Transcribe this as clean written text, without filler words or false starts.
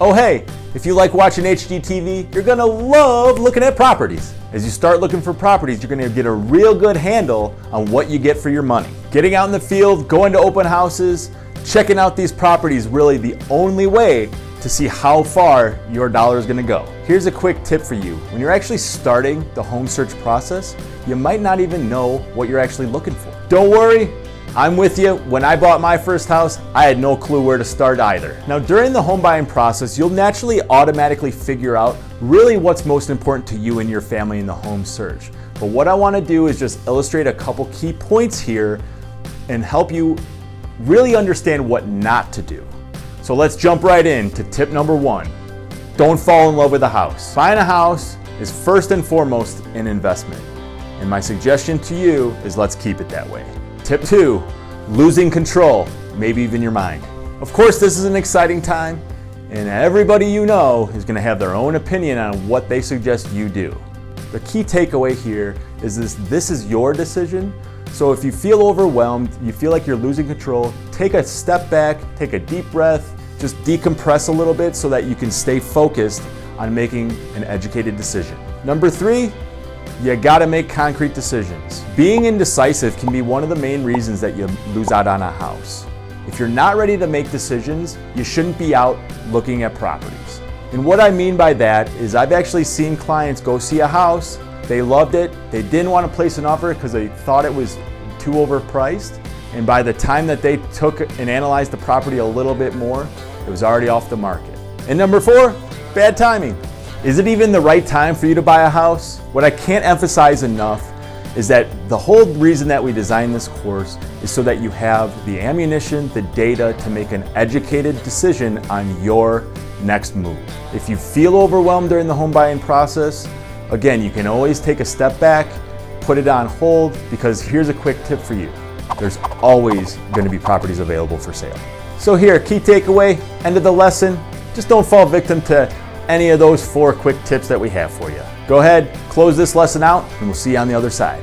Oh hey, if you like watching HGTV, you're gonna love looking at properties. As you start looking for properties, you're gonna get a real good handle on what you get for your money. Getting out in the field, going to open houses, checking out these properties is really the only way to see how far your dollar is gonna go. Here's a quick tip for you. When you're actually starting the home search process, you might not even know what you're actually looking for. Don't worry, I'm with you. When I bought my first house, I had no clue where to start either. Now, during the home buying process, you'll naturally automatically figure out really what's most important to you and your family in the home search. But what I want to do is just illustrate a couple key points here and help you really understand what not to do. So let's jump right in to tip number one. Don't fall in love with a house. Buying a house is first and foremost an investment. And my suggestion to you is let's keep it that way. Tip two, losing control, maybe even your mind. Of course, this is an exciting time, and everybody you know is going to have their own opinion on what they suggest you do. The key takeaway here is this is your decision. So if you feel overwhelmed, you feel like you're losing control, take a step back, take a deep breath, just decompress a little bit so that you can stay focused on making an educated decision. Number three, you gotta make concrete decisions. Being indecisive can be one of the main reasons that you lose out on a house. If you're not ready to make decisions, you shouldn't be out looking at properties. And what I mean by that is I've actually seen clients go see a house, they loved it, they didn't want to place an offer because they thought it was too overpriced, and by the time that they took and analyzed the property a little bit more, it was already off the market. And number four, bad timing. Is it even the right time for you to buy a house? What I can't emphasize enough is that the whole reason that we designed this course is so that you have the ammunition, the data to make an educated decision on your next move. If you feel overwhelmed during the home buying process, again, you can always take a step back, put it on hold, because here's a quick tip for you. There's always going to be properties available for sale. So here, key takeaway, end of the lesson, just don't fall victim to any of those 4 quick tips that we have for you. Go ahead, close this lesson out, and we'll see you on the other side.